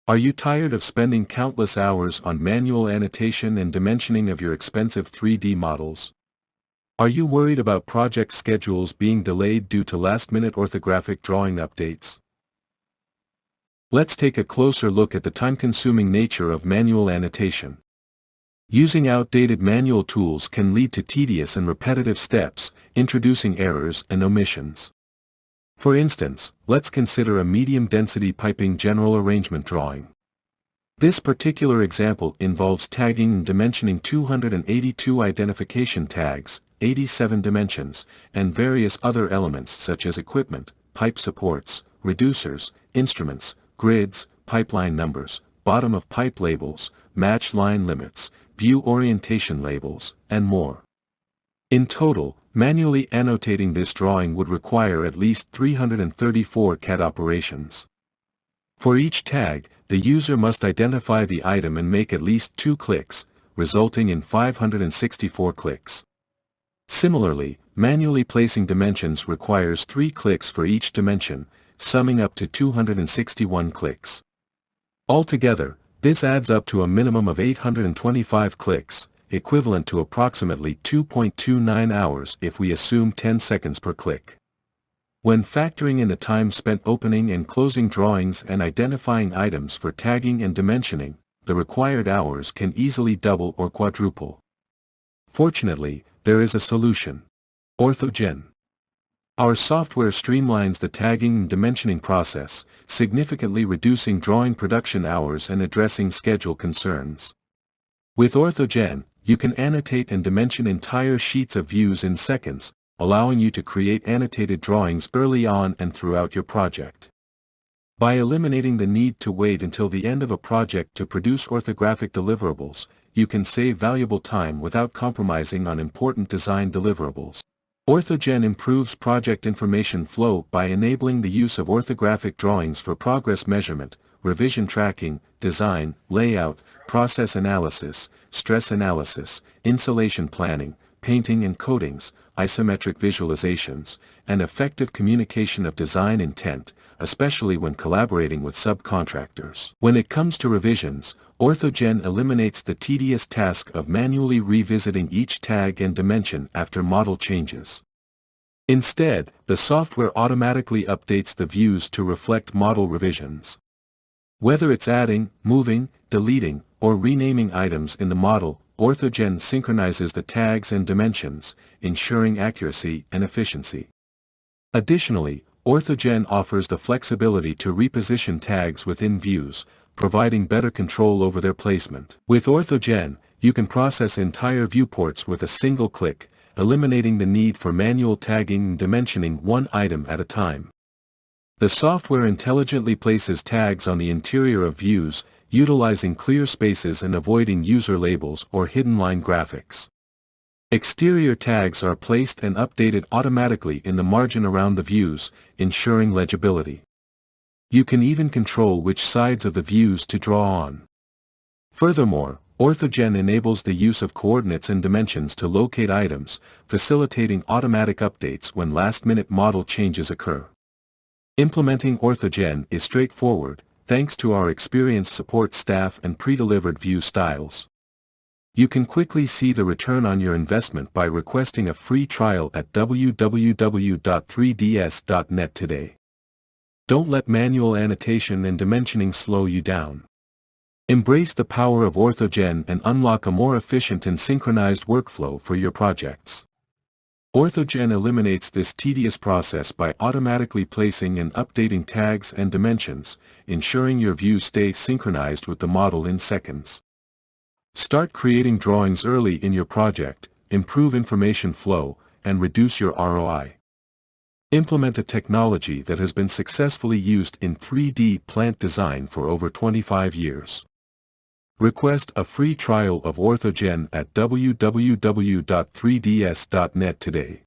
Are you tired of spending countless hours on manual annotation and dimensioning of your expensive 3D models? Are you worried about project schedules being delayed due to last-minute orthographic drawing updates? Let's take a closer look at the time-consuming nature of manual annotation. Using outdated manual tools can lead to tedious and repetitive steps, introducing errors and omissions. For instance, let's consider a medium-density piping general arrangement drawing. This particular example involves tagging and dimensioning 282 identification tags, 87 dimensions, and various other elements such as equipment, pipe supports, reducers, instruments, grids, pipeline numbers, bottom of pipe labels, match line limits, view orientation labels, and more. In total, manually annotating this drawing would require at least 334 CAD operations. For each tag, the user must identify the item and make at least 2 clicks, resulting in 564 clicks. Similarly, manually placing dimensions requires 3 clicks for each dimension, summing up to 261 clicks. Altogether, this adds up to a minimum of 825 clicks, equivalent to approximately 2.29 hours if we assume 10 seconds per click. When factoring in the time spent opening and closing drawings and identifying items for tagging and dimensioning, the required hours can easily double or quadruple. Fortunately, there is a solution. OrthoGen. Our software streamlines the tagging and dimensioning process, significantly reducing drawing production hours and addressing schedule concerns. With OrthoGen, you can annotate and dimension entire sheets of views in seconds, allowing you to create annotated drawings early on and throughout your project. By eliminating the need to wait until the end of a project to produce orthographic deliverables, you can save valuable time without compromising on important design deliverables. OrthoGen improves project information flow by enabling the use of orthographic drawings for progress measurement, revision tracking, design, layout, process analysis, stress analysis, insulation planning, painting and coatings, isometric visualizations, and effective communication of design intent, especially when collaborating with subcontractors. When it comes to revisions, OrthoGen eliminates the tedious task of manually revisiting each tag and dimension after model changes. Instead, the software automatically updates the views to reflect model revisions. Whether it's adding, moving, deleting, or renaming items in the model, OrthoGen synchronizes the tags and dimensions, ensuring accuracy and efficiency. Additionally, OrthoGen offers the flexibility to reposition tags within views, providing better control over their placement. With OrthoGen, you can process entire viewports with a single click, eliminating the need for manual tagging and dimensioning one item at a time. The software intelligently places tags on the interior of views, utilizing clear spaces and avoiding user labels or hidden line graphics. Exterior tags are placed and updated automatically in the margin around the views, ensuring legibility. You can even control which sides of the views to draw on. Furthermore, OrthoGen enables the use of coordinates and dimensions to locate items, facilitating automatic updates when last-minute model changes occur. Implementing OrthoGen is straightforward, thanks to our experienced support staff and pre-delivered view styles. You can quickly see the return on your investment by requesting a free trial at www.3ds.net today. Don't let manual annotation and dimensioning slow you down. Embrace the power of OrthoGen and unlock a more efficient and synchronized workflow for your projects. OrthoGen eliminates this tedious process by automatically placing and updating tags and dimensions, ensuring your views stay synchronized with the model in seconds. Start creating drawings early in your project, improve information flow, and reduce your ROI. Implement a technology that has been successfully used in 3D plant design for over 25 years. Request a free trial of OrthoGen at www.3ds.net today.